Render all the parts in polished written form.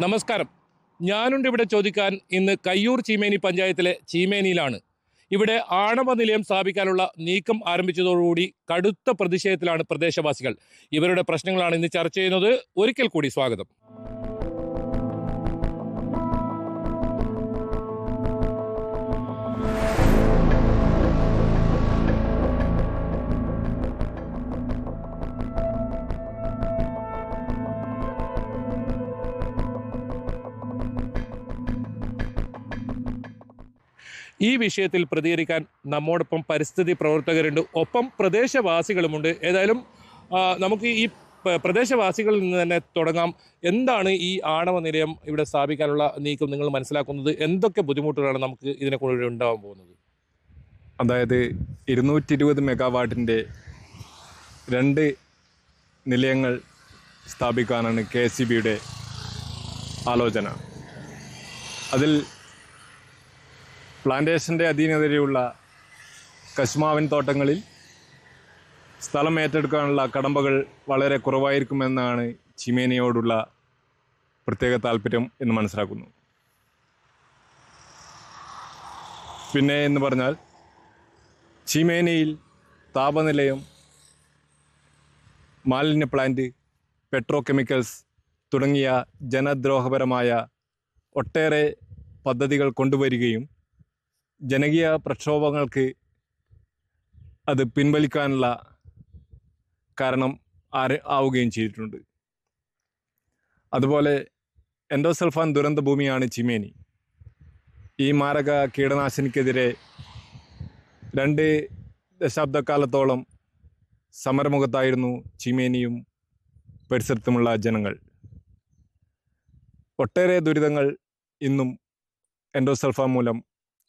നമസ്കാരം. ഞാനുണ്ട് ഇവിടെ ചോദിക്കാൻ ഇന്ന് കയ്യൂർ ചീമേനി പഞ്ചായത്തിലെ ചീമേനിയിലാണ്. ഇവിടെ ആണവ നിലയം സ്ഥാപിക്കാനുള്ള നീക്കം ആരംഭിച്ചതോടുകൂടി കടുത്ത പ്രതിഷേധത്തിലാണ് പ്രദേശവാസികൾ. ഇവരുടെ പ്രശ്നങ്ങളാണ് ഇന്ന് ചർച്ച ചെയ്യുന്നത്. ഒരിക്കൽ കൂടി സ്വാഗതം. ഈ വിഷയത്തിൽ പ്രതികരിക്കാൻ നമ്മോടൊപ്പം പരിസ്ഥിതി പ്രവർത്തകരുണ്ട്, ഒപ്പം പ്രദേശവാസികളുമുണ്ട്. ഏതായാലും നമുക്ക് ഈ പ്രദേശവാസികളിൽ നിന്ന് തന്നെ തുടങ്ങാം. എന്താണ് ഈ ആണവ നിലയം ഇവിടെ സ്ഥാപിക്കാനുള്ള നീക്കം നിങ്ങൾ മനസ്സിലാക്കുന്നത്? എന്തൊക്കെ ബുദ്ധിമുട്ടുകളാണ് നമുക്ക് ഇതിനെക്കുറിച്ച് ഉണ്ടാവാൻ പോകുന്നത്? അതായത് 220 മെഗാവാട്ടിൻ്റെ 2 നിലയങ്ങൾ സ്ഥാപിക്കാനാണ് KSEBയുടെ ആലോചന. അതിൽ പ്ലാന്റേഷൻ്റെ അധീനതയിലുള്ള കശുമാവിൻ തോട്ടങ്ങളിൽ സ്ഥലം ഏറ്റെടുക്കാനുള്ള കടമ്പകൾ വളരെ കുറവായിരിക്കുമെന്നാണ് ചീമേനിയോടുള്ള പ്രത്യേക താല്പര്യം എന്ന് മനസ്സിലാക്കുന്നു. പിന്നെ എന്ന് പറഞ്ഞാൽ ചീമേനിയിൽ താപനിലയം, മാലിന്യ പ്ലാന്റ്, പെട്രോ കെമിക്കൽസ് തുടങ്ങിയ ജനദ്രോഹപരമായ ഒട്ടേറെ പദ്ധതികൾ കൊണ്ടുവരികയും ജനകീയ പ്രക്ഷോഭങ്ങൾക്ക് അത് പിൻവലിക്കാനുള്ള കാരണം ആവുകയും ചെയ്തിട്ടുണ്ട്. അതുപോലെ എൻഡോസൾഫാൻ ദുരന്ത ഭൂമിയാണ് ചീമേനി. ഈ മാരക കീടനാശിനിക്കെതിരെ 2 ദശാബ്ദക്കാലത്തോളം സമരമുഖത്തായിരുന്നു ചീമേനിയും പരിസരത്തുമുള്ള ജനങ്ങൾ. ഒട്ടേറെ ദുരിതങ്ങൾ ഇന്നും എൻഡോസൾഫാൻ മൂലം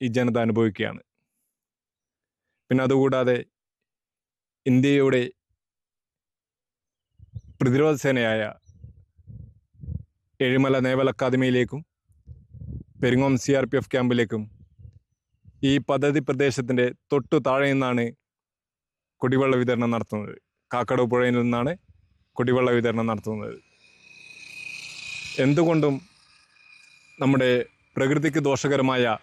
ഈ ജനത അനുഭവിക്കുകയാണ്. പിന്നെ അതുകൂടാതെ ഇന്ത്യയുടെ പ്രതിരോധ സേനയായ ഏഴിമല നേവൽ അക്കാദമിയിലേക്കും പെരിങ്ങോം CRPF ക്യാമ്പിലേക്കും ഈ പദ്ധതി പ്രദേശത്തിൻ്റെ തൊട്ടു താഴെ നിന്നാണ് കുടിവെള്ള വിതരണം നടത്തുന്നത്. കാക്കടവ് പുഴയിൽ നിന്നാണ് കുടിവെള്ള വിതരണം നടത്തുന്നത്. എന്തുകൊണ്ടും നമ്മുടെ പ്രകൃതിക്ക് ദോഷകരമായ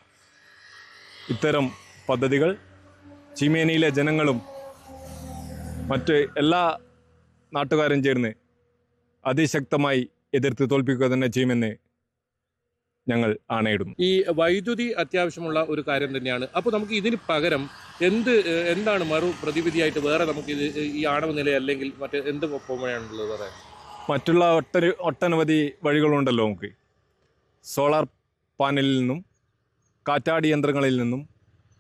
ഇത്തരം പദ്ധതികൾ ചീമേനിയിലെ ജനങ്ങളും മറ്റ് എല്ലാ നാട്ടുകാരും ചേർന്ന് അതിശക്തമായി എതിർത്ത് തോൽപ്പിക്കുക തന്നെ ചെയ്യുമെന്ന് ഞങ്ങൾ ആണയിടുന്നു. ഈ വൈദ്യുതി അത്യാവശ്യമുള്ള ഒരു കാര്യം തന്നെയാണ്. അപ്പോൾ നമുക്ക് ഇതിന് പകരം എന്താണ് മറു പ്രതിവിധിയായിട്ട് വേറെ നമുക്ക് ഈ ആണവ നിലയം അല്ലെങ്കിൽ മറ്റ് എന്ത് പോകാനുള്ളത് പറയാൻ? മറ്റുള്ള ഒട്ടനവധി വഴികളുണ്ടല്ലോ. നമുക്ക് സോളാർ പാനലിൽ നിന്നും, കാറ്റാടി യന്ത്രങ്ങളിൽ നിന്നും,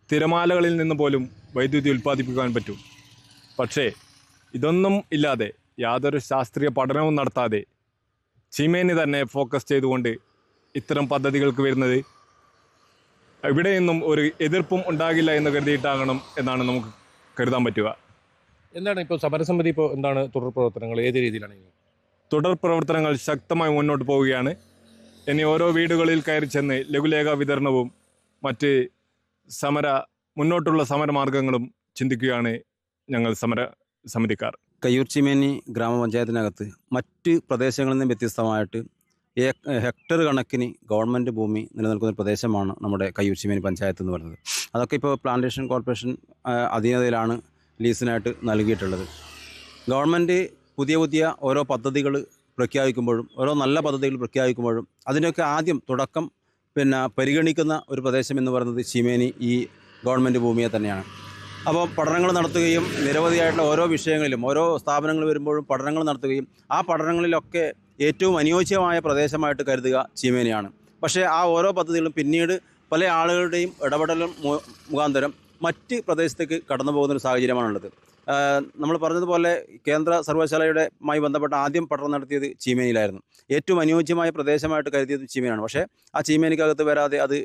തിരമാലകളിൽ നിന്ന് പോലും വൈദ്യുതി ഉൽപ്പാദിപ്പിക്കാൻ പറ്റും. പക്ഷേ ഇതൊന്നും ഇല്ലാതെ, യാതൊരു ശാസ്ത്രീയ പഠനവും നടത്താതെ ചീമേനി തന്നെ ഫോക്കസ് ചെയ്തുകൊണ്ട് ഇത്തരം പദ്ധതികൾക്ക് വരുന്നത് എവിടെയൊന്നും ഒരു എതിർപ്പും ഉണ്ടാകില്ല എന്ന് കരുതിയിട്ടാകണം എന്നാണ് നമുക്ക് കരുതാൻ പറ്റുക. എന്താണ് ഇപ്പോൾ സമരസമിതി എന്താണ് തുടർ പ്രവർത്തനങ്ങൾ, ഏത് രീതിയിലാണ്? തുടർ പ്രവർത്തനങ്ങൾ ശക്തമായി മുന്നോട്ട് പോവുകയാണ്. ഇനി ഓരോ വീടുകളിൽ കയറി ചെന്ന് ലഘുലേഖ വിതരണവും മറ്റ് മുന്നോട്ടുള്ള സമരമാർഗങ്ങളും ചിന്തിക്കുകയാണ് ഞങ്ങൾ സമിതിക്കാർ. കയ്യൂർ ചീമേനി ഗ്രാമപഞ്ചായത്തിനകത്ത് മറ്റ് പ്രദേശങ്ങളിൽ നിന്ന് വ്യത്യസ്തമായിട്ട് ഹെക്ടർ കണക്കിന് ഗവൺമെൻറ് ഭൂമി നിലനിൽക്കുന്ന ഒരു പ്രദേശമാണ് നമ്മുടെ കയ്യൂർ ചീമേനി പഞ്ചായത്ത് എന്ന് പറയുന്നത്. അതൊക്കെ ഇപ്പോൾ പ്ലാന്റേഷൻ കോർപ്പറേഷൻ അധീനതയിലാണ് ലീസിനായിട്ട് നൽകിയിട്ടുള്ളത്. ഗവൺമെൻറ് പുതിയ ഓരോ പദ്ധതികൾ പ്രഖ്യാപിക്കുമ്പോഴും, ഓരോ നല്ല പദ്ധതികൾ പ്രഖ്യാപിക്കുമ്പോഴും അതിനൊക്കെ ആദ്യം തുടക്കം പരിഗണിക്കുന്ന ഒരു പ്രദേശം എന്ന് പറയുന്നത് ചീമേനി ഈ ഗവൺമെൻറ് ഭൂമിയെ തന്നെയാണ്. അപ്പോൾ പഠനങ്ങൾ നടത്തുകയും നിരവധിയായിട്ടുള്ള ഓരോ വിഷയങ്ങളിലും ഓരോ സ്ഥാപനങ്ങൾ വരുമ്പോഴും പഠനങ്ങൾ നടത്തുകയും ആ പഠനങ്ങളിലൊക്കെ ഏറ്റവും അനുയോജ്യമായ പ്രദേശമായിട്ട് കരുതുക ചീമേനിയാണ്. പക്ഷേ ആ ഓരോ പദ്ധതികളും പിന്നീട് പല ആളുകളുടെയും ഇടപെടലും മുഖാന്തരം മറ്റ് പ്രദേശത്തേക്ക് കടന്നു പോകുന്നൊരു സാഹചര്യമാണുള്ളത്. നമ്മൾ പറഞ്ഞതുപോലെ കേന്ദ്ര സർവകലാശാലയുമായി ബന്ധപ്പെട്ട ആദ്യം പഠനം നടത്തിയത് ചീമേനിയിലായിരുന്നു. ഏറ്റവും അനുയോജ്യമായ പ്രദേശമായിട്ട് കരുതിയത് ചീമേനിയാണ്. പക്ഷേ ആ ചീമേനിക്കകത്ത് വരാതെ അത്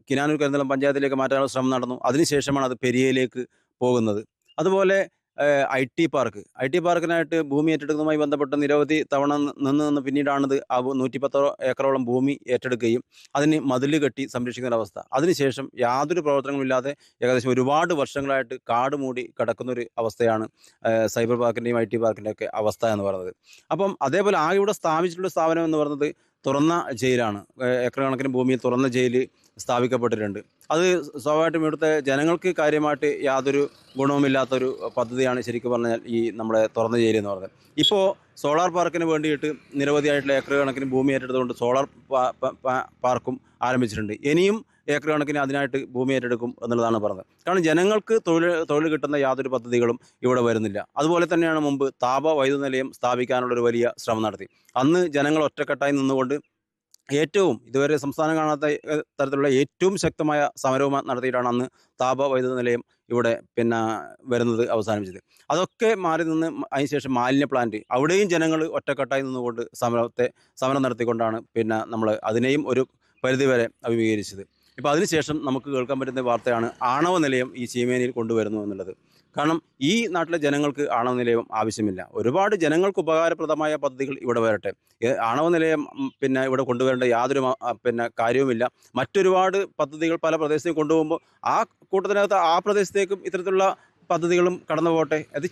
കിനാനൂർ കരിന്തളം പഞ്ചായത്തിലേക്ക് മാറ്റാനുള്ള ശ്രമം നടന്നു. അതിനുശേഷമാണ് അത് പെരിയയിലേക്ക് പോകുന്നത്. അതുപോലെ IT പാർക്കിനായിട്ട് ഭൂമി ഏറ്റെടുക്കുന്നതുമായി ബന്ധപ്പെട്ട് നിരവധി തവണ നിന്ന് പിന്നീടാണത് 110 ഏക്കറോളം ഭൂമി ഏറ്റെടുക്കുകയും അതിന് മതിൽ കെട്ടി സംരക്ഷിക്കുന്ന അവസ്ഥ. അതിനുശേഷം യാതൊരു പ്രവർത്തനങ്ങളുമില്ലാതെ ഏകദേശം ഒരുപാട് വർഷങ്ങളായിട്ട് കാട് മൂടി കിടക്കുന്നൊരു അവസ്ഥയാണ് സൈബർ പാർക്കിൻ്റെയും IT പാർക്കിൻ്റെയൊക്കെ അവസ്ഥ എന്ന് പറയുന്നത്. അപ്പം അതേപോലെ ഇവിടെ സ്ഥാപിച്ചിട്ടുള്ള സ്ഥാപനം എന്ന് പറയുന്നത് തുറന്ന ജയിലാണ്. ഏക്കർ കണക്കിന് ഭൂമിയിൽ തുറന്ന ജയിൽ സ്ഥാപിക്കപ്പെട്ടിട്ടുണ്ട്. അത് സ്വാഭാവികമായിട്ടും ഇവിടുത്തെ ജനങ്ങൾക്ക് കാര്യമായിട്ട് യാതൊരു ഗുണവുമില്ലാത്തൊരു പദ്ധതിയാണ് ശരിക്കും പറഞ്ഞാൽ ഈ നമ്മുടെ തുറന്ന ജയിൽ എന്ന് പറയുന്നത്. ഇപ്പോൾ സോളാർ പാർക്കിന് വേണ്ടിയിട്ട് നിരവധിയായിട്ടുള്ള ഏക്കർ കണക്കിന് ഭൂമി ഏറ്റെടുത്തുകൊണ്ട് സോളാർ പാർക്കും ആരംഭിച്ചിട്ടുണ്ട്. ഇനിയും ഏക്കർ കണക്കിന് അതിനായിട്ട് ഭൂമി ഏറ്റെടുക്കും എന്നുള്ളതാണ് പറഞ്ഞത്. കാരണം ജനങ്ങൾക്ക് തൊഴിൽ കിട്ടുന്ന യാതൊരു പദ്ധതികളും ഇവിടെ വരുന്നില്ല. അതുപോലെ തന്നെയാണ് മുമ്പ് താപ വൈദ്യുത നിലയം സ്ഥാപിക്കാനുള്ളൊരു വലിയ ശ്രമം നടത്തി. അന്ന് ജനങ്ങൾ ഒറ്റക്കെട്ടായി നിന്നുകൊണ്ട് ഏറ്റവും ഇതുവരെ സംസ്ഥാനം കാണാത്ത തരത്തിലുള്ള ഏറ്റവും ശക്തമായ സമരവും നടത്തിയിട്ടാണ് അന്ന് താപ വൈദ്യുത നിലയം ഇവിടെ വരുന്നത് അവസാനിപ്പിച്ചത്. അതൊക്കെ മാറി നിന്ന് അതിനുശേഷം മാലിന്യ പ്ലാന്റ്, അവിടെയും ജനങ്ങൾ ഒറ്റക്കെട്ടായി നിന്നുകൊണ്ട് സമരം നടത്തിക്കൊണ്ടാണ് നമ്മൾ അതിനെയും ഒരു പരിധിവരെ അഭിമുഖീകരിച്ചത്. ഇപ്പോൾ അതിനുശേഷം നമുക്ക് കേൾക്കാൻ പറ്റുന്ന വാർത്തയാണ് ആണവ നിലയം ഈ ചീമേനിയിൽ കൊണ്ടുവരുന്നു എന്നുള്ളത്. കാരണം ഈ നാട്ടിലെ ജനങ്ങൾക്ക് ആണവ നിലയം ആവശ്യമില്ല. ഒരുപാട് ജനങ്ങൾക്ക് ഉപകാരപ്രദമായ പദ്ധതികൾ ഇവിടെ വരട്ടെ. ആണവ നിലയം ഇവിടെ കൊണ്ടുവരേണ്ട യാതൊരു കാര്യവുമില്ല. മറ്റൊരുപാട് പദ്ധതികൾ പല പ്രദേശത്തേക്ക് കൊണ്ടുപോകുമ്പോൾ ആ കൂട്ടത്തിനകത്ത് ആ പ്രദേശത്തേക്കും ഇത്തരത്തിലുള്ള പദ്ധതികളും കടന്നു പോകട്ടെ. അത്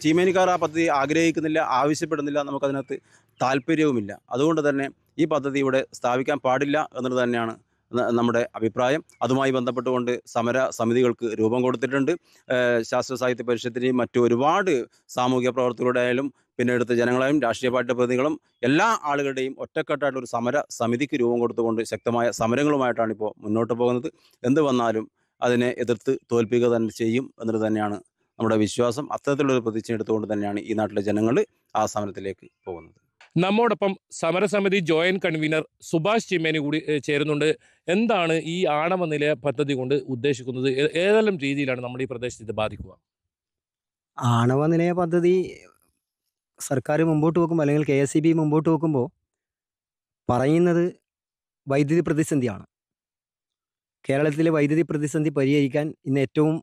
ചീമേനിക്കാർ ആ പദ്ധതി ആഗ്രഹിക്കുന്നില്ല, ആവശ്യപ്പെടുന്നില്ല, നമുക്കതിനകത്ത് താല്പര്യവുമില്ല. അതുകൊണ്ട് തന്നെ ഈ പദ്ധതി ഇവിടെ സ്ഥാപിക്കാൻ പാടില്ല എന്നുള്ളത് തന്നെയാണ് നമ്മുടെ അഭിപ്രായം. അതുമായി ബന്ധപ്പെട്ടുകൊണ്ട് സമര സമിതികൾക്ക് രൂപം കൊടുത്തിട്ടുണ്ട്. ശാസ്ത്ര സാഹിത്യ പരിഷത്തിനെയും മറ്റു ഒരുപാട് സാമൂഹിക പ്രവർത്തകരുടെ ആയാലും എടുത്ത ജനങ്ങളായും രാഷ്ട്രീയ പാർട്ടി പ്രതിനിധികളും എല്ലാ ആളുകളുടെയും ഒറ്റക്കെട്ടായിട്ട് ഒരു സമര സമിതിക്ക് രൂപം കൊടുത്തുകൊണ്ട് ശക്തമായ സമരങ്ങളുമായിട്ടാണ് ഇപ്പോൾ മുന്നോട്ട് പോകുന്നത്. എന്ത് വന്നാലും അതിനെ എതിർത്ത് തോൽപ്പിക്കുക തന്നെ ചെയ്യും എന്നുള്ളത് തന്നെയാണ് നമ്മുടെ വിശ്വാസം. അത്തരത്തിലുള്ളൊരു പ്രതിജ്ഞ എടുത്തുകൊണ്ട് തന്നെയാണ് ഈ നാട്ടിലെ ജനങ്ങൾ ആ സമരത്തിലേക്ക് പോകുന്നത്. നമ്മോടൊപ്പം സമരസമിതി ജോയിന്റ് കൺവീനർ സുഭാഷ് ചീമേനി കൂടി ചേരുന്നുണ്ട്. എന്താണ് ഈ ആണവ നിലയ പദ്ധതി കൊണ്ട് ഉദ്ദേശിക്കുന്നത്? ഏതെല്ലാം രീതിയിലാണ് നമ്മുടെ ഈ പ്രദേശത്ത് ഇത് ബാധിക്കുക? ആണവ നിലയ പദ്ധതി സർക്കാർ മുമ്പോട്ട് വെക്കുമ്പോൾ അല്ലെങ്കിൽ KSEB മുമ്പോട്ട് വെക്കുമ്പോൾ പറയുന്നത് വൈദ്യുതി പ്രതിസന്ധിയാണ്. കേരളത്തിലെ വൈദ്യുതി പ്രതിസന്ധി പരിഹരിക്കാൻ ഇന്ന് ഏറ്റവും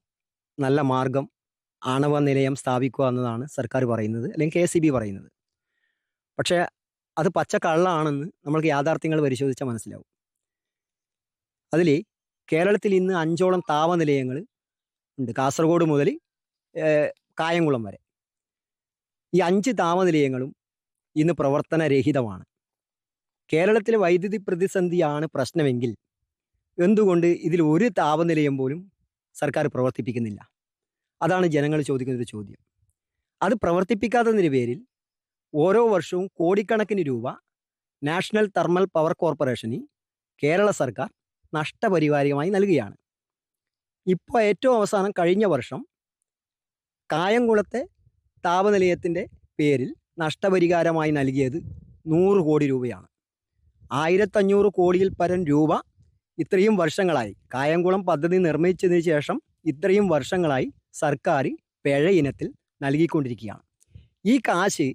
നല്ല മാർഗം ആണവ നിലയം സ്ഥാപിക്കുക എന്നതാണ് സർക്കാർ പറയുന്നത്, അല്ലെങ്കിൽ KSEB പറയുന്നത്. പക്ഷേ അത് പച്ചക്കള്ളാണെന്ന് നമ്മൾക്ക് യാഥാർത്ഥ്യങ്ങൾ പരിശോധിച്ചാൽ മനസ്സിലാവും. അതിൽ കേരളത്തിൽ ഇന്ന് 5ഓളം താപനിലയങ്ങൾ ഉണ്ട്, കാസർഗോഡ് മുതൽ കായംകുളം വരെ. ഈ 5 താപനിലയങ്ങളും ഇന്ന് പ്രവർത്തനരഹിതമാണ്. കേരളത്തിലെ വൈദ്യുതി പ്രതിസന്ധിയാണ് പ്രശ്നമെങ്കിൽ എന്തുകൊണ്ട് ഇതിൽ ഒരു താപനിലയം പോലും സർക്കാർ പ്രവർത്തിപ്പിക്കുന്നില്ല? അതാണ് ജനങ്ങൾ ചോദിക്കുന്നൊരു ചോദ്യം. അത് പ്രവർത്തിപ്പിക്കാത്തതിൻ്റെ പേരിൽ ഓരോ വർഷവും കോടിക്കണക്കിന് രൂപ national thermal power corporation Kerala സർക്കാർ നഷ്ടപരിഹാരമായി നൽകുകയാണ്. ഇപ്പോൾ ഏറ്റവും അവസാനം കഴിഞ്ഞ വർഷം കായംകുളത്തെ താപനിലയത്തിൻ്റെ പേരിൽ നഷ്ടപരിഹാരമായി നൽകിയത് 100 കോടി രൂപയാണ്. 1500 കോടിയിൽ പരം രൂപ ഇത്രയും വർഷങ്ങളായി കായംകുളം പദ്ധതി നിർമ്മിച്ചതിന് ശേഷം ഇത്രയും വർഷങ്ങളായി സർക്കാർ പിഴ ഇനത്തിൽ നൽകിക്കൊണ്ടിരിക്കുകയാണ്. ഈ കാശ്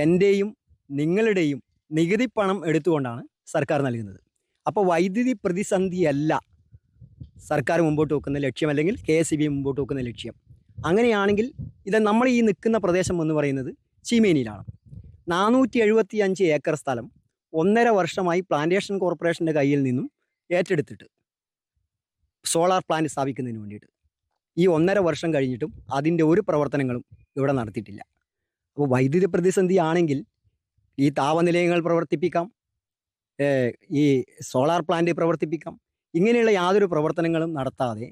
എൻ്റെയും നിങ്ങളുടെയും നികുതി പണം എടുത്തുകൊണ്ടാണ് സർക്കാർ നൽകുന്നത്. അപ്പോൾ വൈദ്യുതി പ്രതിസന്ധിയല്ല സർക്കാർ മുമ്പോട്ട് വെക്കുന്ന ലക്ഷ്യം, അല്ലെങ്കിൽ KSEB മുമ്പോട്ട് വെക്കുന്ന ലക്ഷ്യം. അങ്ങനെയാണെങ്കിൽ ഇത് നമ്മൾ ഈ നിൽക്കുന്ന പ്രദേശം എന്ന് പറയുന്നത് ചീമേനിയിലാണ്. 475 ഏക്കർ സ്ഥലം 1.5 വർഷമായി പ്ലാന്റേഷൻ കോർപ്പറേഷൻ്റെ കയ്യിൽ നിന്നും ഏറ്റെടുത്തിട്ട് സോളാർ പ്ലാന്റ് സ്ഥാപിക്കുന്നതിന് വേണ്ടിയിട്ട് ഈ 1.5 വർഷം കഴിഞ്ഞിട്ടും അതിൻ്റെ ഒരു പ്രവർത്തനങ്ങളും ഇവിടെ നടത്തിയിട്ടില്ല. അപ്പോൾ വൈദ്യുതി പ്രതിസന്ധി ആണെങ്കിൽ ഈ താപനിലയങ്ങൾ പ്രവർത്തിപ്പിക്കാം, ഈ സോളാർ പ്ലാന്റ് പ്രവർത്തിപ്പിക്കാം. ഇങ്ങനെയുള്ള യാതൊരു പ്രവർത്തനങ്ങളും നടത്താതെ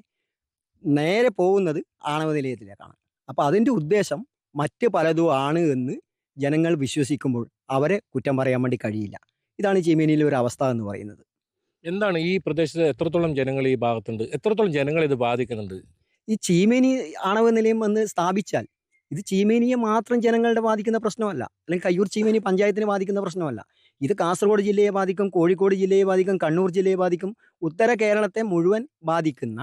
നേരെ പോകുന്നത് ആണവ നിലയത്തിലേക്കാണ്. അപ്പോൾ അതിൻ്റെ ഉദ്ദേശം മറ്റ് പലതും ആണ് എന്ന് ജനങ്ങൾ വിശ്വസിക്കുമ്പോൾ അവരെ കുറ്റം പറയാൻ വേണ്ടി കഴിയില്ല. ഇതാണ് ചീമേനിയിലെ ഒരു അവസ്ഥ എന്ന് പറയുന്നത്. എന്താണ് ഈ പ്രദേശത്ത് എത്രത്തോളം ജനങ്ങൾ ഈ ഭാഗത്തുണ്ട്? എത്രത്തോളം ജനങ്ങൾ ഇത് ബാധിക്കുന്നുണ്ട്? ഈ ചീമേനി ആണവ നിലയം വന്ന് സ്ഥാപിച്ചാൽ ഇത് ചീമേനിയെ മാത്രം ജനങ്ങളുടെ ബാധിക്കുന്ന പ്രശ്നമല്ല, അല്ലെങ്കിൽ കയ്യൂർ ചീമേനി പഞ്ചായത്തിനെ ബാധിക്കുന്ന പ്രശ്നമല്ല. ഇത് കാസർഗോഡ് ജില്ലയെ ബാധിക്കും, കോഴിക്കോട് ജില്ലയെ ബാധിക്കും, കണ്ണൂർ ജില്ലയെ ബാധിക്കും. ഉത്തര കേരളത്തെ മുഴുവൻ ബാധിക്കുന്ന,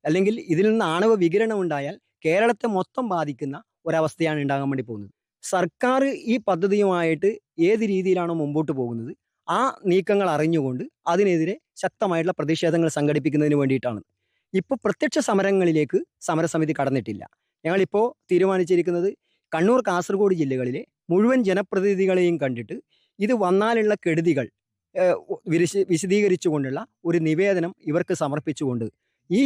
അല്ലെങ്കിൽ ഇതിൽ നിന്ന് ആണവ വികിരണം ഉണ്ടായാൽ കേരളത്തെ മൊത്തം ബാധിക്കുന്ന ഒരവസ്ഥയാണ് ഉണ്ടാകാൻ വേണ്ടി പോകുന്നത്. സർക്കാർ ഈ പദ്ധതിയുമായിട്ട് ഏത് രീതിയിലാണോ മുമ്പോട്ട് പോകുന്നത് ആ നീക്കങ്ങൾ അറിഞ്ഞുകൊണ്ട് അതിനെതിരെ ശക്തമായിട്ടുള്ള പ്രതിഷേധങ്ങൾ സംഘടിപ്പിക്കുന്നതിന് വേണ്ടിയിട്ടാണ്. ഇപ്പോൾ പ്രത്യക്ഷ സമരങ്ങളിലേക്ക് സമരസമിതി കടന്നിട്ടില്ല. ഞങ്ങളിപ്പോൾ തീരുമാനിച്ചിരിക്കുന്നത് കണ്ണൂർ കാസർഗോഡ് ജില്ലകളിലെ മുഴുവൻ ജനപ്രതിനിധികളെയും കണ്ടിട്ട് ഇത് വന്നാലുള്ള കെടുതികൾ വിശദീകരിച്ചുകൊണ്ടുള്ള ഒരു നിവേദനം ഇവർക്ക് സമർപ്പിച്ചുകൊണ്ട് ഈ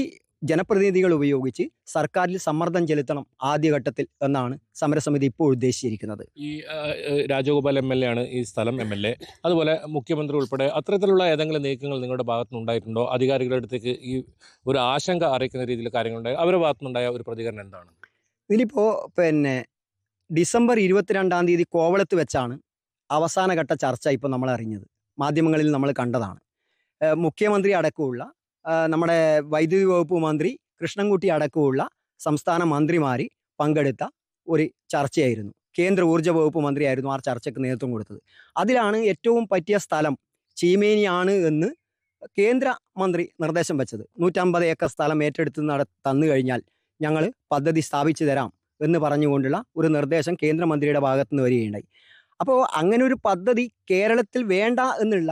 ജനപ്രതിനിധികൾ ഉപയോഗിച്ച് സർക്കാരിൽ സമ്മർദ്ദം ചെലുത്തണം ആദ്യഘട്ടത്തിൽ എന്നാണ് സമരസമിതി ഇപ്പോൾ ഉദ്ദേശിച്ചിരിക്കുന്നത്. ഈ രാജഗോപാൽ MLA ആണ് ഈ സ്ഥലം MLA, അതുപോലെ മുഖ്യമന്ത്രി ഉൾപ്പെടെ അത്തരത്തിലുള്ള ഏതെങ്കിലും നീക്കങ്ങൾ നിങ്ങളുടെ ഭാഗത്തുനിന്ന് ഉണ്ടായിട്ടുണ്ടോ? അധികാരികളുടെ അടുത്തേക്ക് ഈ ഒരു ആശങ്ക അറിയിക്കുന്ന രീതിയിൽ കാര്യങ്ങളുണ്ടായി അവരുടെ ഭാഗത്തുനിന്നുണ്ടായ ഒരു പ്രതികരണം എന്താണ്? ഇതിലിപ്പോൾ ഡിസംബർ 22-ാം തീയതി കോവളത്ത് വെച്ചാണ് അവസാനഘട്ട ചർച്ച ഇപ്പോൾ നമ്മൾ അറിഞ്ഞത്, മാധ്യമങ്ങളിൽ നമ്മൾ കണ്ടതാണ്. മുഖ്യമന്ത്രി അടക്കമുള്ള നമ്മുടെ വൈദ്യുതി വകുപ്പ് മന്ത്രി കൃഷ്ണൻകുട്ടി അടക്കമുള്ള സംസ്ഥാന മന്ത്രിമാർ പങ്കെടുത്ത ഒരു ചർച്ചയായിരുന്നു. കേന്ദ്ര ഊർജ്ജ വകുപ്പ് മന്ത്രിയായിരുന്നു ആ ചർച്ചയ്ക്ക് നേതൃത്വം കൊടുത്തത്. അതിലാണ് ഏറ്റവും പറ്റിയ സ്ഥലം ചീമേനിയാണ് എന്ന് കേന്ദ്ര മന്ത്രി നിർദ്ദേശം വെച്ചത്. 150 ഏക്കർ സ്ഥലം ഏറ്റെടുത്ത് തന്നു കഴിഞ്ഞാൽ ഞങ്ങൾ പദ്ധതി സ്ഥാപിച്ചു തരാം എന്ന് പറഞ്ഞുകൊണ്ടുള്ള ഒരു നിർദ്ദേശം കേന്ദ്രമന്ത്രിയുടെ ഭാഗത്തു നിന്ന് വരികയുണ്ടായി. അപ്പോൾ അങ്ങനെ ഒരു പദ്ധതി കേരളത്തിൽ വേണ്ട എന്നുള്ള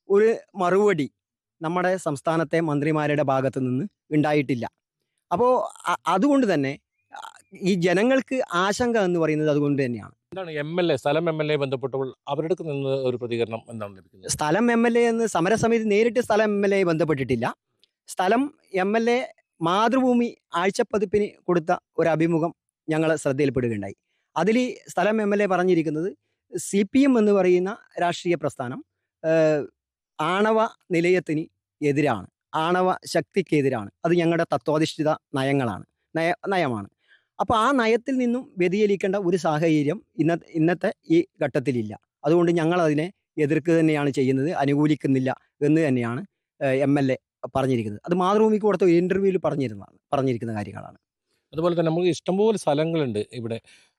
ഒരു മറുപടി നമ്മുടെ സംസ്ഥാനത്തെ മന്ത്രിമാരുടെ ഭാഗത്തു നിന്ന് ഉണ്ടായിട്ടില്ല. അപ്പോൾ അതുകൊണ്ട് തന്നെ ഈ ജനങ്ങൾക്ക് ആശങ്ക എന്ന് പറയുന്നത് അതുകൊണ്ട് തന്നെയാണ്. എന്താണ് സ്ഥലം MLA ബന്ധപ്പെട്ടപ്പോൾ അവരുടെ നിന്ന് ഒരു പ്രതികരണം എന്താണ് ലഭിക്കുന്നത്? സ്ഥലം MLA എന്ന് സമരസമിതി നേരിട്ട് സ്ഥലം MLA ബന്ധപ്പെട്ടിട്ടില്ല. സ്ഥലം MLA മാതൃഭൂമി ആഴ്ചപ്പതിപ്പിന് കൊടുത്ത ഒരു അഭിമുഖം ഞങ്ങൾ ശ്രദ്ധയിൽപ്പെടുകയുണ്ടായി. അതിൽ സ്ഥലം MLA പറഞ്ഞിരിക്കുന്നത് CPM എന്ന് പറയുന്ന രാഷ്ട്രീയ പ്രസ്ഥാനം ആണവ നിലയത്തിന് എതിരാണ്, ആണവ ശക്തിക്കെതിരാണ്, അത് ഞങ്ങളുടെ തത്വാധിഷ്ഠിത നയമാണ്. അപ്പോൾ ആ നയത്തിൽ നിന്നും വ്യതിചലിക്കേണ്ട ഒരു സാഹചര്യം ഇന്നത്തെ ഈ ഘട്ടത്തിലില്ല. അതുകൊണ്ട് ഞങ്ങൾ അതിനെ എതിർക്കുക തന്നെയാണ് ചെയ്യുന്നത്, അനുകൂലിക്കുന്നില്ല എന്ന് തന്നെയാണ് MLA പറഞ്ഞിരിക്കുന്നത്. അത് മാതൃഭൂമിക്ക് കൊടുത്ത ഒരു ഇൻ്റർവ്യൂവിൽ പറഞ്ഞിരിക്കുന്ന കാര്യങ്ങളാണ്. അതുപോലെ തന്നെ നമുക്ക് ഇഷ്ടംപോലെ സ്ഥലങ്ങളുണ്ട് ഇവിടെ,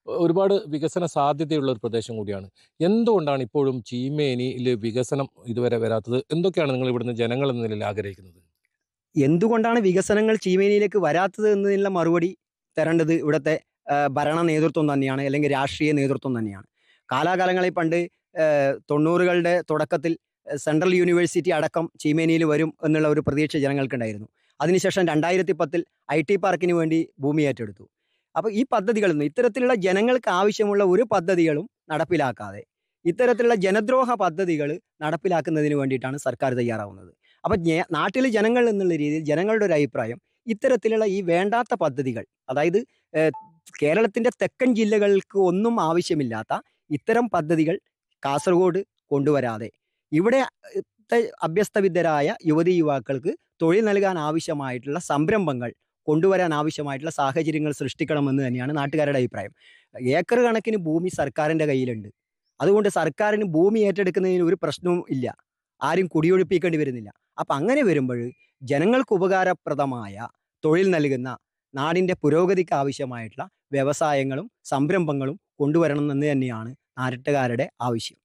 ഒരുപാട് വികസന സാധ്യതയുള്ള ഒരു പ്രദേശം കൂടിയാണ്. എന്തുകൊണ്ടാണ് ഇപ്പോഴും ചീമേനിയിൽ വികസനം ഇതുവരെ വരാത്തത്? എന്തൊക്കെയാണ് നിങ്ങൾ ഇവിടുന്ന് ജനങ്ങൾ എന്ന നിലയിൽ ആഗ്രഹിക്കുന്നത്? എന്തുകൊണ്ടാണ് വികസനങ്ങൾ ചീമേനിയിലേക്ക് വരാത്തത് എന്നതിനുള്ള മറുപടി തരേണ്ടത് ഇവിടുത്തെ ഭരണ നേതൃത്വം തന്നെയാണ്, അല്ലെങ്കിൽ രാഷ്ട്രീയ നേതൃത്വം തന്നെയാണ്. കാലാകാലങ്ങളിൽ പണ്ട് 90കളുടെ തുടക്കത്തിൽ സെൻട്രൽ യൂണിവേഴ്സിറ്റി അടക്കം ചീമേനിയിൽ വരും എന്നുള്ള ഒരു പ്രതീക്ഷ ജനങ്ങൾക്കുണ്ടായിരുന്നു. അതിനുശേഷം 2010 IT പാർക്കിന് വേണ്ടി ഭൂമി ഏറ്റെടുത്തു. അപ്പോൾ ഈ പദ്ധതികളൊന്നും, ഇത്തരത്തിലുള്ള ജനങ്ങൾക്ക് ആവശ്യമുള്ള ഒരു പദ്ധതികളും നടപ്പിലാക്കാതെ ഇത്തരത്തിലുള്ള ജനദ്രോഹ പദ്ധതികൾ നടപ്പിലാക്കുന്നതിന് വേണ്ടിയിട്ടാണ് സർക്കാർ തയ്യാറാവുന്നത്. അപ്പം നാട്ടിലെ ജനങ്ങൾ എന്നുള്ള രീതിയിൽ ജനങ്ങളുടെ ഒരു അഭിപ്രായം, ഇത്തരത്തിലുള്ള ഈ വേണ്ടാത്ത പദ്ധതികൾ, അതായത് കേരളത്തിൻ്റെ തെക്കൻ ജില്ലകൾക്ക് ഒന്നും ആവശ്യമില്ലാത്ത ഇത്തരം പദ്ധതികൾ കാസർഗോഡ് കൊണ്ടുവരാതെ ഇവിടെ അഭ്യസ്തവിദ്യരായ യുവതി യുവാക്കൾക്ക് തൊഴിൽ നൽകാൻ ആവശ്യമായിട്ടുള്ള സംരംഭങ്ങൾ കൊണ്ടുവരാൻ ആവശ്യമായിട്ടുള്ള സാഹചര്യങ്ങൾ സൃഷ്ടിക്കണമെന്ന് തന്നെയാണ് നാട്ടുകാരുടെ അഭിപ്രായം. ഏക്കർ കണക്കിന് ഭൂമി സർക്കാരിൻ്റെ കയ്യിലുണ്ട്. അതുകൊണ്ട് സർക്കാരിന് ഭൂമി ഏറ്റെടുക്കുന്നതിന് ഒരു പ്രശ്നവും ഇല്ല, ആരും കുടിയൊഴിപ്പിക്കേണ്ടി വരുന്നില്ല. അപ്പം അങ്ങനെ വരുമ്പോൾ ജനങ്ങൾക്ക് ഉപകാരപ്രദമായ തൊഴിൽ നൽകുന്ന, നാടിൻ്റെ പുരോഗതിക്ക് ആവശ്യമായിട്ടുള്ള വ്യവസായങ്ങളും സംരംഭങ്ങളും കൊണ്ടുവരണം എന്ന് തന്നെയാണ് നാട്ടുകാരുടെ ആവശ്യം.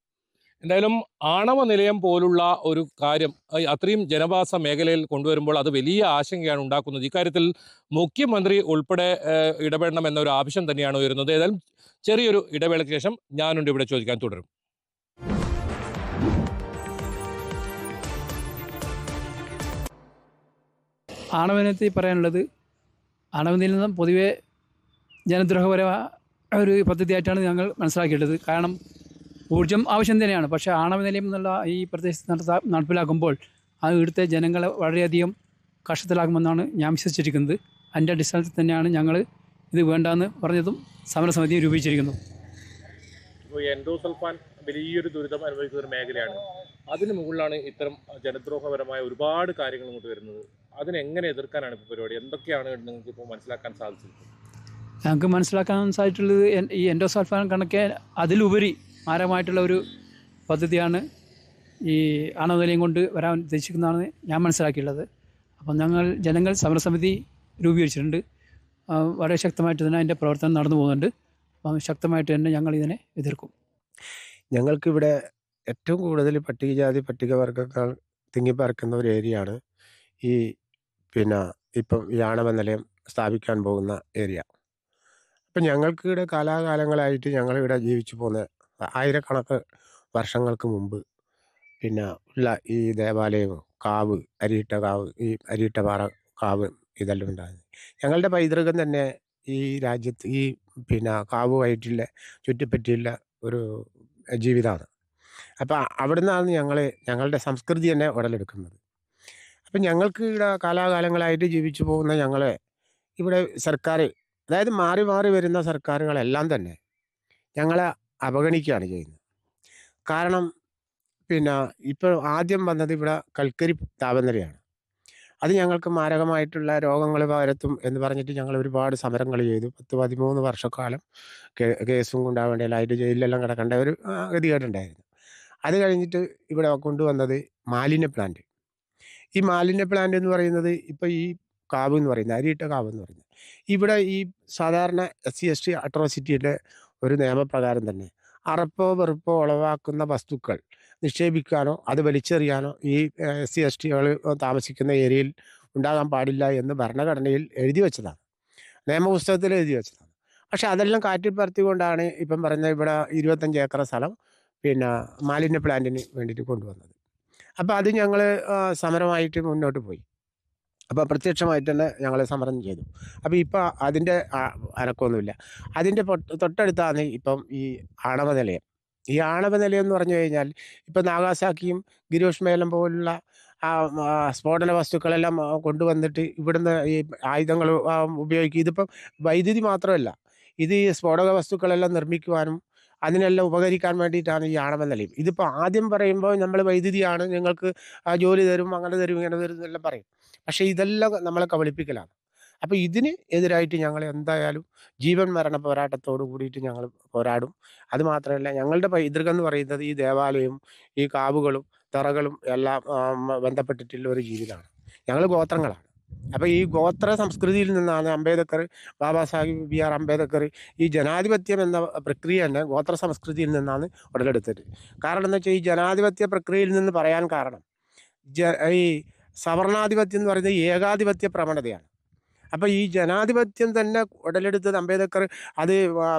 എന്തായാലും ആണവ നിലയം പോലുള്ള ഒരു കാര്യം അത്രയും ജനവാസ മേഖലയിൽ കൊണ്ടുവരുമ്പോൾ അത് വലിയ ആശങ്കയാണ് ഉണ്ടാക്കുന്നത്. ഇക്കാര്യത്തിൽ മുഖ്യമന്ത്രി ഉൾപ്പെടെ ഇടപെടണം എന്നൊരു ആവശ്യം തന്നെയാണ് ഉയരുന്നത്. ഏതായാലും ചെറിയൊരു ഇടവേളയ്ക്ക് ശേഷം ഞാനുണ്ട് ഇവിടെ ചോദിക്കാൻ തുടരും. ആണവനത്തിൽ പറയാനുള്ളത്, ആണവനിൽ നിന്നും പൊതുവെ ജനദ്രോഹപരമായ ഒരു പദ്ധതിയായിട്ടാണ് ഞങ്ങൾ മനസ്സിലാക്കിയിട്ടുള്ളത്. കാരണം ഊർജ്ജം ആവശ്യം തന്നെയാണ്, പക്ഷേ ആണവ നിലയം എന്നുള്ള ഈ പ്രദേശത്ത് നടപ്പിലാക്കുമ്പോൾ അത് ഇവിടുത്തെ ജനങ്ങളെ വളരെയധികം കഷ്ടത്തിലാക്കുമെന്നാണ് ഞാൻ വിശ്വസിച്ചിരിക്കുന്നത്. അതിൻ്റെ അടിസ്ഥാനത്തിൽ തന്നെയാണ് ഞങ്ങൾ ഇത് വേണ്ടാന്ന് പറഞ്ഞതും സമരസമിതി രൂപീകരിച്ചിരിക്കുന്നു. ഇപ്പോൾ എൻഡോസൾഫാൻ വലിയൊരു ദുരിതം അനുഭവിക്കുന്ന ഒരു മേഖലയാണ്. അതിന് മുകളിലാണ് ഇത്തരം ജനദ്രോഹപരമായ ഒരുപാട് കാര്യങ്ങൾ ഇങ്ങോട്ട് വരുന്നത്. അതിനെങ്ങനെ എതിർക്കാനാണ് ഇപ്പോൾ പരിപാടി? എന്തൊക്കെയാണ് നിങ്ങൾക്ക് ഇപ്പോൾ മനസ്സിലാക്കാൻ സാധിച്ചത്? ഞങ്ങൾക്ക് മനസ്സിലാക്കാൻ സാധിച്ചിട്ടുള്ളത് ഈ എൻഡോസൾഫാൻ കണക്കെ അതിലുപരി മാരകമായിട്ടുള്ള ഒരു പദ്ധതിയാണ് ഈ ആണവ നിലയം കൊണ്ട് വരാൻ ഉദ്ദേശിക്കുന്നതാണ് ഞാൻ മനസ്സിലാക്കിയുള്ളത്. അപ്പം ജനങ്ങൾ സമരസമിതി രൂപീകരിച്ചിട്ടുണ്ട്. വളരെ ശക്തമായിട്ട് തന്നെ അതിൻ്റെ പ്രവർത്തനം നടന്നു പോകുന്നുണ്ട്. അപ്പം ശക്തമായിട്ട് തന്നെ ഞങ്ങൾ ഇതിനെ എതിർക്കും. ഞങ്ങൾക്കിവിടെ ഏറ്റവും കൂടുതൽ പട്ടികജാതി പട്ടികവർഗ്ഗക്കാർ തിങ്ങിപ്പാർക്കുന്ന ഒരു ഏരിയയാണ് ഇപ്പം ഈ ആണവ നിലയം സ്ഥാപിക്കാൻ പോകുന്ന ഏരിയ. അപ്പം ഞങ്ങൾക്കിവിടെ കാലാകാലങ്ങളായിട്ട് ഞങ്ങളിവിടെ ജീവിച്ചു പോകുന്ന ആയിരക്കണക്ക് വർഷങ്ങൾക്ക് മുമ്പ് ഉള്ള ഈ ദേവാലയവും കാവ്, അരിയിട്ട കാവ്, ഈ അരിയിട്ടപാറ കാവ് ഇതെല്ലാം ഉണ്ടാകുന്നത് ഞങ്ങളുടെ പൈതൃകം തന്നെ ഈ രാജ്യത്ത് ഈ കാവുമായിട്ടുള്ള ചുറ്റിപ്പറ്റിയുള്ള ഒരു ജീവിതമാണ്. അപ്പം അവിടെ നിന്നാണ് ഞങ്ങളുടെ സംസ്കൃതി തന്നെ ഉടലെടുക്കുന്നത്. അപ്പം ഞങ്ങൾക്ക് ഇവിടെ കാലാകാലങ്ങളായിട്ട് ജീവിച്ചു പോകുന്ന ഞങ്ങളെ ഇവിടെ സർക്കാർ, അതായത് മാറി മാറി വരുന്ന സർക്കാരുകളെല്ലാം തന്നെ ഞങ്ങളെ അവഗണിക്കുകയാണ് ചെയ്യുന്നത്. കാരണം പിന്നെ ഇപ്പോൾ ആദ്യം വന്നത് ഇവിടെ കൽക്കരി താപനിലയാണ്. അത് ഞങ്ങൾക്ക് മാരകമായിട്ടുള്ള രോഗങ്ങൾ പകരത്തും എന്ന് പറഞ്ഞിട്ട് ഞങ്ങൾ ഒരുപാട് സമരങ്ങൾ ചെയ്തു. 10-13 വർഷക്കാലം കേസും കൊണ്ടാവേണ്ടതിലായിട്ട് ജയിലിലെല്ലാം കിടക്കേണ്ട ഒരു ഗതികേടുണ്ടായിരുന്നു. അത് കഴിഞ്ഞിട്ട് ഇവിടെ കൊണ്ടുവന്നത് മാലിന്യ പ്ലാന്റ്. ഈ മാലിന്യ പ്ലാന്റ് എന്ന് പറയുന്നത് ഇപ്പോൾ ഈ കാവ് എന്ന് പറയുന്നത്, അരിയിട്ട കാവ് എന്ന് പറയുന്നത്, ഇവിടെ ഈ സാധാരണ SC/ST അട്രോസിറ്റിയുടെ ഒരു നിയമപ്രകാരം തന്നെ അറപ്പോ വെറുപ്പോ ഉളവാക്കുന്ന വസ്തുക്കൾ നിക്ഷേപിക്കാനോ അത് വലിച്ചെറിയാനോ ഈ SC/STകൾ താമസിക്കുന്ന ഏരിയയിൽ ഉണ്ടാകാൻ പാടില്ല എന്ന് ഭരണഘടനയിൽ എഴുതി വെച്ചതാണ്, നിയമപുസ്തകത്തിൽ എഴുതി വെച്ചതാണ്. പക്ഷെ അതെല്ലാം കാറ്റിൽ പറത്തിക്കൊണ്ടാണ് ഇപ്പം പറഞ്ഞ ഇവിടെ 25 ഏക്കർ സ്ഥലം പിന്നെ മാലിന്യ പ്ലാന്റിന് വേണ്ടിയിട്ട് കൊണ്ടുവന്നത്. അപ്പോൾ അത് ഞങ്ങൾ സമരമായിട്ട് മുന്നോട്ട് പോയി. അപ്പോൾ പ്രത്യക്ഷമായിട്ട് തന്നെ ഞങ്ങൾ സമരം ചെയ്തു. അപ്പോൾ ഇപ്പോൾ അതിൻ്റെ അനക്കമൊന്നുമില്ല. അതിൻ്റെ തൊട്ടടുത്താണ് ഇപ്പം ഈ ആണവ നിലയം. ഈ ആണവ നിലയം എന്ന് പറഞ്ഞു കഴിഞ്ഞാൽ ഇപ്പം നാഗാസാക്കിയും ഗിരോഷ്മേലം പോലുള്ള സ്ഫോടന വസ്തുക്കളെല്ലാം കൊണ്ടുവന്നിട്ട് ഇവിടുന്ന് ഈ ആയുധങ്ങൾ ഉപയോഗിക്കും. ഇതിപ്പം വൈദ്യുതി മാത്രമല്ല, ഇത് ഈ സ്ഫോടക വസ്തുക്കളെല്ലാം നിർമ്മിക്കുവാനും അതിനെല്ലാം ഉപകരിക്കാൻ വേണ്ടിയിട്ടാണ് ഈ ആണവ നിലയം. ഇതിപ്പോൾ ആദ്യം പറയുമ്പോൾ നമ്മൾ വൈദ്യുതിയാണ്, നിങ്ങൾക്ക് ജോലി തരും, അങ്ങനെ തരും, ഇങ്ങനെ തരും എന്നെല്ലാം പറയും. പക്ഷേ ഇതെല്ലാം നമ്മളെ കബളിപ്പിക്കലാണ്. അപ്പോൾ ഇതിന് എതിരായിട്ട് ഞങ്ങൾ എന്തായാലും ജീവൻ മരണ പോരാട്ടത്തോട് കൂടിയിട്ട് ഞങ്ങൾ പോരാടും. അതുമാത്രമല്ല, ഞങ്ങളുടെ പൈതൃകം എന്ന് പറയുന്നത് ഈ ദേവാലയവും ഈ കാവുകളും തറകളും എല്ലാം ബന്ധപ്പെട്ടിട്ടുള്ള ഒരു ജീവിതമാണ്. ഞങ്ങൾ ഗോത്രങ്ങളാണ്. അപ്പോൾ ഈ ഗോത്ര സംസ്കൃതിയിൽ നിന്നാണ് അംബേദ്കർ, ബാബാ സാഹിബ് BR അംബേദ്കർ ഈ ജനാധിപത്യം എന്ന പ്രക്രിയ തന്നെ ഗോത്ര സംസ്കൃതിയിൽ നിന്നാണ് ഉടലെടുത്തത്. കാരണം എന്ന് വെച്ചാൽ ഈ ജനാധിപത്യ പ്രക്രിയയിൽ നിന്ന് പറയാൻ കാരണം ഈ സവർണാധിപത്യം എന്ന് പറയുന്നത് ഏകാധിപത്യ പ്രവണതയാണ്. അപ്പോൾ ഈ ജനാധിപത്യം തന്നെ ഉടലെടുത്തത് അംബേദ്കർ അത്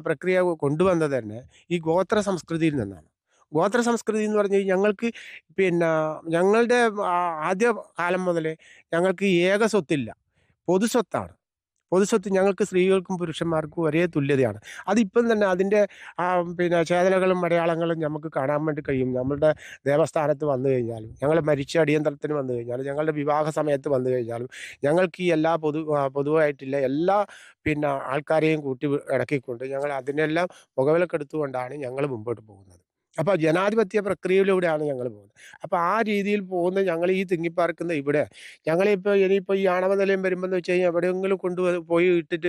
പ്രക്രിയ കൊണ്ടുവന്നത് തന്നെ ഈ ഗോത്ര സംസ്കൃതിയിൽ നിന്നാണ്. ഗോത്ര സംസ്കൃതി എന്ന് പറഞ്ഞാൽ ഞങ്ങൾക്ക് പിന്നെ ഞങ്ങളുടെ ആദ്യ കാലം മുതലേ ഞങ്ങൾക്ക് ഏക സ്വത്തില്ല, പൊതുസ്വത്താണ്. പൊതുസ്വത്ത് ഞങ്ങൾക്ക് സ്ത്രീകൾക്കും പുരുഷന്മാർക്കും ഒരേ തുല്യതയാണ്. അതിപ്പം തന്നെ അതിൻ്റെ പിന്നെ ചേതനകളും അടയാളങ്ങളും നമുക്ക് കാണാൻ വേണ്ടി കഴിയും. നമ്മളുടെ ദേവസ്ഥാനത്ത് വന്നു കഴിഞ്ഞാലും, ഞങ്ങൾ മരിച്ച അടിയന്തരത്തിന് വന്നു കഴിഞ്ഞാലും, ഞങ്ങളുടെ വിവാഹ സമയത്ത് വന്നു കഴിഞ്ഞാലും ഞങ്ങൾക്ക് ഈ എല്ലാ പൊതുവായിട്ടുള്ള എല്ലാ പിന്നെ ആൾക്കാരെയും കൂട്ടി ഇടക്കിക്കൊണ്ട് ഞങ്ങൾ അതിനെല്ലാം മുഖവിലക്കെടുത്തുകൊണ്ടാണ് ഞങ്ങൾ മുമ്പോട്ട് പോകുന്നത്. അപ്പോൾ ജനാധിപത്യ പ്രക്രിയയിലൂടെയാണ് ഞങ്ങൾ പോകുന്നത്. അപ്പോൾ ആ രീതിയിൽ പോകുന്ന ഞങ്ങൾ ഈ തിങ്ങിപ്പാർക്കുന്ന ഇവിടെ ഇനിയിപ്പോൾ ഈ ആണവ നിലയം വരുമ്പോൾ എന്ന് വെച്ച് കഴിഞ്ഞാൽ എവിടെയെങ്കിലും പോയി ഇട്ടിട്ട്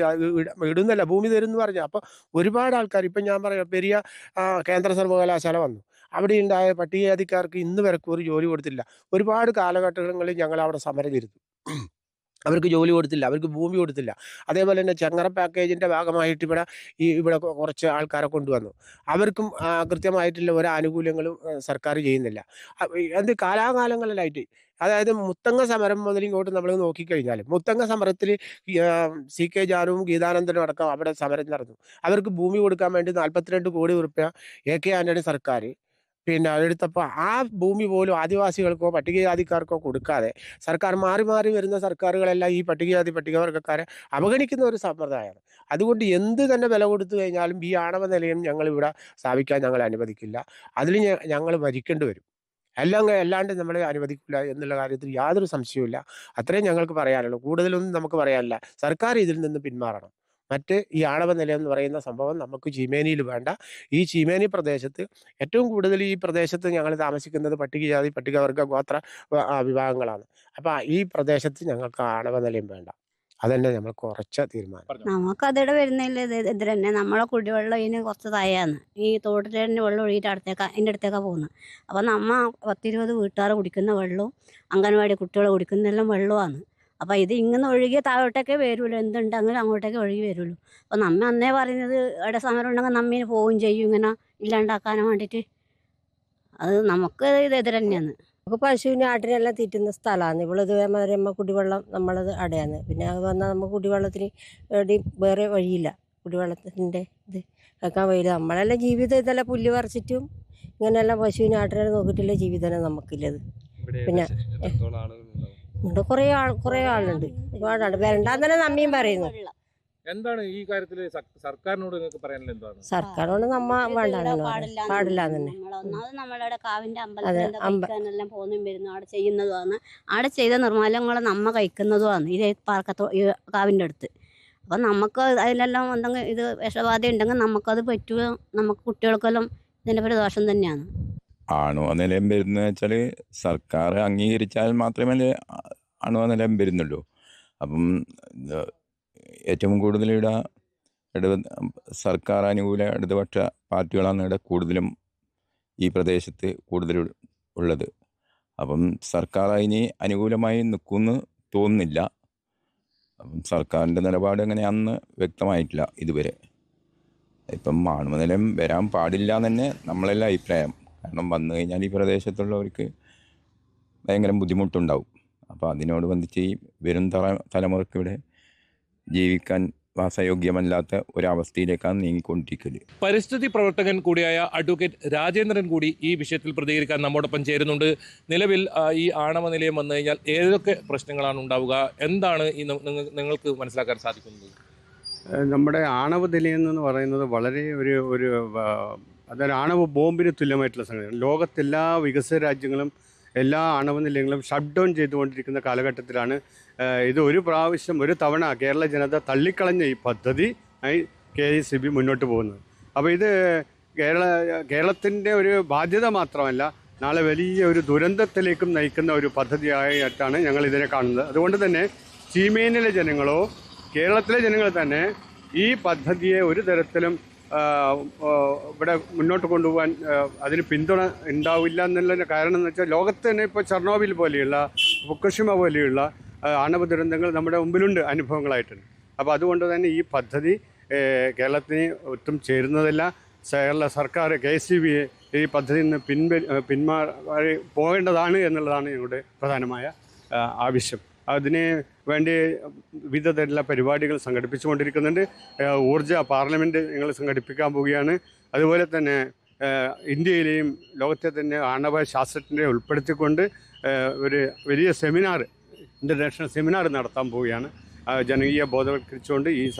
ഇടുന്നല്ല, ഭൂമി തരും എന്ന് പറഞ്ഞു. അപ്പോൾ ഒരുപാട് ആൾക്കാർ, ഇപ്പം ഞാൻ പറയാം, പെരിയ കേന്ദ്ര സർവകലാശാല വന്നു, അവിടെ ഉണ്ടായ പട്ടികജാതിക്കാർക്ക് ഇന്ന് വരെ ഒരു ജോലി കൊടുത്തില്ല. ഒരുപാട് കാലഘട്ടങ്ങളിൽ ഞങ്ങൾ അവിടെ സമരം ചെയ്തു. അവർക്ക് ജോലി കൊടുത്തില്ല, അവർക്ക് ഭൂമി കൊടുത്തില്ല. അതേപോലെ തന്നെ ചെങ്ങറ പാക്കേജിൻ്റെ ഭാഗമായിട്ട് ഇവിടെ കുറച്ച് ആൾക്കാരെ കൊണ്ടുവന്നു. അവർക്കും കൃത്യമായിട്ടുള്ള ഒരു ആനുകൂല്യങ്ങളും സർക്കാർ ചെയ്യുന്നില്ല. അത് കാലാകാലങ്ങളിലായിട്ട്, അതായത് മുത്തങ്ങ സമരം മുതൽ ഇങ്ങോട്ട് നമ്മൾ നോക്കിക്കഴിഞ്ഞാൽ, മുത്തങ്ങ സമരത്തിൽ CK ജാനുവും ഗീതാനന്ദനും അടക്കം അവിടെ സമരം നടന്നു. അവർക്ക് ഭൂമി കൊടുക്കാൻ വേണ്ടി 42 കോടി രൂപ AK ആന്റണി സർക്കാർ പിന്നെ എടുത്തപ്പോൾ ആ ഭൂമി പോലും ആദിവാസികൾക്കോ പട്ടികജാതിക്കാർക്കോ കൊടുക്കാതെ സർക്കാർ മാറി മാറി വരുന്ന സർക്കാരുകളെല്ലാം ഈ പട്ടികവർഗ്ഗക്കാരെ അവഗണിക്കുന്ന ഒരു സമ്പ്രദായമാണ്. അതുകൊണ്ട് എന്ത് തന്നെ വില കൊടുത്തു കഴിഞ്ഞാലും ഈ ആണവ നിലയം ഞങ്ങളിവിടെ സ്ഥാപിക്കാൻ ഞങ്ങൾ അനുവദിക്കില്ല. അതിൽ ഞങ്ങൾ ഭരിക്കേണ്ടി വരും. അല്ലാണ്ട് നമ്മളെ അനുവദിക്കില്ല എന്നുള്ള കാര്യത്തിൽ യാതൊരു സംശയവുമില്ല. അത്രയും ഞങ്ങൾക്ക് പറയാനുള്ളൂ. കൂടുതലൊന്നും നമുക്ക് പറയാനില്ല. സർക്കാർ ഇതിൽ നിന്ന് പിന്മാറണം. മറ്റ് ഈ ആണവ നിലയം എന്ന് പറയുന്ന സംഭവം നമുക്ക് ചീമേനിയിൽ വേണ്ട. ഈ ചീമേനി പ്രദേശത്ത് ഏറ്റവും കൂടുതൽ ഈ പ്രദേശത്ത് ഞങ്ങൾ താമസിക്കുന്നത് പട്ടികജാതി പട്ടികവർഗ ഗോത്ര വിഭാഗങ്ങളാണ്. അപ്പോൾ ഈ പ്രദേശത്ത് ഞങ്ങൾക്ക് ആണവ നിലയം വേണ്ട. അതന്നെ നമ്മൾക്ക് ഉറച്ച തീരുമാനം. നമുക്കതിടെ വരുന്നില്ല ഇത് തന്നെ. നമ്മളെ കുടിവെള്ളം ഇതിന് കുറച്ച് താഴെയാണ്. ഈ തോട്ടിലെ വെള്ളം ഒഴുകിയിട്ട് അതിൻ്റെ അടുത്തേക്കാണ് പോകുന്നത്. അപ്പോൾ 10-20 വീട്ടുകാർ കുടിക്കുന്ന വെള്ളവും അംഗൻവാടി കുട്ടികൾ കുടിക്കുന്നതെല്ലാം വെള്ളമാണ്. അപ്പോൾ ഇത് ഇങ്ങനെ ഒഴുകി താഴോട്ടേക്കേ വരുള്ളൂ. എന്തുണ്ടെങ്കിലും അങ്ങോട്ടേക്ക് ഒഴുകി വരുള്ളൂ. അപ്പോൾ നമ്മ അന്നേ പറയുന്നത് ഇവിടെ സമരം ഉണ്ടെങ്കിൽ നമ്മിന് പോവുകയും ചെയ്യും, ഇങ്ങനെ ഇല്ലാണ്ടാക്കാനും വേണ്ടിയിട്ട്. അത് നമുക്ക് ഇത് എതിർ തന്നെയാണ്. നമുക്ക് പശുവിന് ആട്ടിനെല്ലാം തീറ്റുന്ന സ്ഥലമാണ് ഇവിടെ. ഇതേമാതിരി നമ്മൾ കുടിവെള്ളം നമ്മളത് അടയാണ്. പിന്നെ അത് വന്നാൽ നമുക്ക് കുടിവെള്ളത്തിന് വേറെ വഴിയില്ല. കുടിവെള്ളത്തിൻ്റെ ഇത് കേൾക്കാൻ വഴിയില്ല. നമ്മളെല്ലാം ജീവിതം ഇതെല്ലാം പുല്ല് പറിച്ചിട്ടും ഇങ്ങനെയെല്ലാം പശുവിന് ആട്ടിനെ നോക്കിയിട്ടുള്ള ജീവിതമാണ് നമുക്കില്ലത്. പിന്നെ ഇവിടെ കുറേ ആളുണ്ട്, ഒരുപാടാണ്. വരണ്ടാന്ന് തന്നെ നമ്മയും പറയുന്നു. എന്താണ് ഈ കാര്യത്തിൽ സർക്കാരിനോട് നിങ്ങൾക്ക് പറയാനുള്ള എന്താണ്? സർക്കാരോട് നമ്മ വേണ്ടാന്ന് പാടില്ല തന്നെ. ഒന്നാമത് നമ്മളുടെ കാവിന്റെ അതെ, അമ്പലത്തിലെല്ലാം പോകുന്നതും വരുന്നു അവിടെ ചെയ്യുന്നതുമാണ്. അവിടെ ചെയ്ത നിർമ്മാല്യങ്ങൾ നമ്മ കഴിക്കുന്നതുമാണ് ഈ ഈ കാവിന്റെ അടുത്ത്. അപ്പം നമുക്ക് അതിലെല്ലാം എന്തെങ്കിലും ഇത് വിഷബാധ ഉണ്ടെങ്കിൽ നമുക്കത് പറ്റുക, നമുക്ക് കുട്ടികൾക്കെല്ലാം ഇതിൻ്റെ ഒരു ദോഷം തന്നെയാണ്. ആണവ നിലയം വരുന്നത് വെച്ചാൽ സർക്കാർ അംഗീകരിച്ചാൽ മാത്രമേ ആണവ നിലയം വരുന്നുള്ളൂ. അപ്പം ഏറ്റവും കൂടുതൽ ഇവിടെ സർക്കാർ അനുകൂല ഇടതുപക്ഷ പാർട്ടികളാണ് ഇവിടെ കൂടുതലും ഈ പ്രദേശത്ത് കൂടുതൽ ഉള്ളത്. അപ്പം സർക്കാർ അതിന് അനുകൂലമായി നിൽക്കുമെന്ന് തോന്നുന്നില്ല. അപ്പം സർക്കാരിൻ്റെ നിലപാട് എങ്ങനെയാണെന്ന് വ്യക്തമായിട്ടില്ല ഇതുവരെ. ഇപ്പം ആണവ നിലയം വരാൻ പാടില്ല എന്ന് തന്നെ നമ്മളെല്ലാം അഭിപ്രായം. കാരണം വന്നു കഴിഞ്ഞാൽ ഈ പ്രദേശത്തുള്ളവർക്ക് ഭയങ്കര ബുദ്ധിമുട്ടുണ്ടാവും. അപ്പോൾ അതിനോട് ബന്ധിച്ച് ഈ വരും തലമുറയ്ക്ക് ഇവിടെ ജീവിക്കാൻ വാസയോഗ്യമല്ലാത്ത ഒരവസ്ഥയിലേക്കാണ് നീങ്ങിക്കൊണ്ടിരിക്കല്. പരിസ്ഥിതി പ്രവർത്തകൻ കൂടിയായ അഡ്വക്കേറ്റ് രാജേന്ദ്രൻ കൂടി ഈ വിഷയത്തിൽ പ്രതികരിക്കാൻ നമ്മോടൊപ്പം ചേരുന്നുണ്ട്. നിലവിൽ ഈ ആണവ നിലയം വന്നു കഴിഞ്ഞാൽ ഏതൊക്കെ പ്രശ്നങ്ങളാണ് ഉണ്ടാവുക, എന്താണ് ഈ നിങ്ങൾക്ക് മനസ്സിലാക്കാൻ സാധിക്കുന്നത്? നമ്മുടെ ആണവ നിലയം എന്ന് പറയുന്നത് വളരെ അതൊരു ആണവ ബോംബിന് തുല്യമായിട്ടുള്ള സംഗതിയാണ്. ലോകത്തെല്ലാ വികസിത രാജ്യങ്ങളും എല്ലാ ആണവ നിലയങ്ങളും ഷട്ട് ഡൗൺ ചെയ്തുകൊണ്ടിരിക്കുന്ന കാലഘട്ടത്തിലാണ് ഇത് ഒരു തവണ കേരള ജനത തള്ളിക്കളഞ്ഞ ഈ പദ്ധതി KECB മുന്നോട്ട് പോകുന്നത്. അപ്പോൾ ഇത് കേരളത്തിൻ്റെ ഒരു ബാധ്യത മാത്രമല്ല, നാളെ വലിയ ഒരു ദുരന്തത്തിലേക്കും നയിക്കുന്ന ഒരു പദ്ധതിയായിട്ടാണ് ഞങ്ങൾ ഇതിനെ കാണുന്നത്. അതുകൊണ്ട് തന്നെ ചീമേനിലെ ജനങ്ങളോ കേരളത്തിലെ ജനങ്ങൾ തന്നെ ഈ പദ്ധതിയെ ഒരു തരത്തിലും ഇവിടെ മുന്നോട്ട് കൊണ്ടുപോകാൻ അതിന് പിന്തുണ ഉണ്ടാവില്ല എന്നുള്ള കാരണം എന്ന് വെച്ചാൽ ലോകത്ത് തന്നെ ഇപ്പോൾ ചെർണോബിൽ പോലെയുള്ള ഫുക്കുഷിമ പോലെയുള്ള ആണവ ദുരന്തങ്ങൾ നമ്മുടെ മുമ്പിലുണ്ട്, അനുഭവങ്ങളായിട്ടുണ്ട്. അപ്പോൾ അതുകൊണ്ട് തന്നെ ഈ പദ്ധതി കേരളത്തിന് ഒട്ടും ചേരുന്നതല്ല. കേരള സർക്കാർ KECB ഈ പദ്ധതിയിൽ നിന്ന് പിന്മാറി പോകേണ്ടതാണ് എന്നുള്ളതാണ് ഞങ്ങളുടെ പ്രധാനമായ ആവശ്യം. അതിന് വേണ്ടി വിവിധ തരത്തിലുള്ള പരിപാടികൾ സംഘടിപ്പിച്ചുകൊണ്ടിരിക്കുന്നുണ്ട്. ഊർജ്ജ പാർലമെൻറ്റ് ഞങ്ങൾ സംഘടിപ്പിക്കാൻ പോവുകയാണ്. അതുപോലെ തന്നെ ഇന്ത്യയിലെയും ലോകത്തെ തന്നെ ആണവ ശാസ്ത്രജ്ഞരെ ഉൾപ്പെടുത്തിക്കൊണ്ട് ഒരു വലിയ ഇൻ്റർനാഷണൽ സെമിനാർ നടത്താൻ പോവുകയാണ്. ജനകീയ ബോധവൽക്കരിച്ചുകൊണ്ട്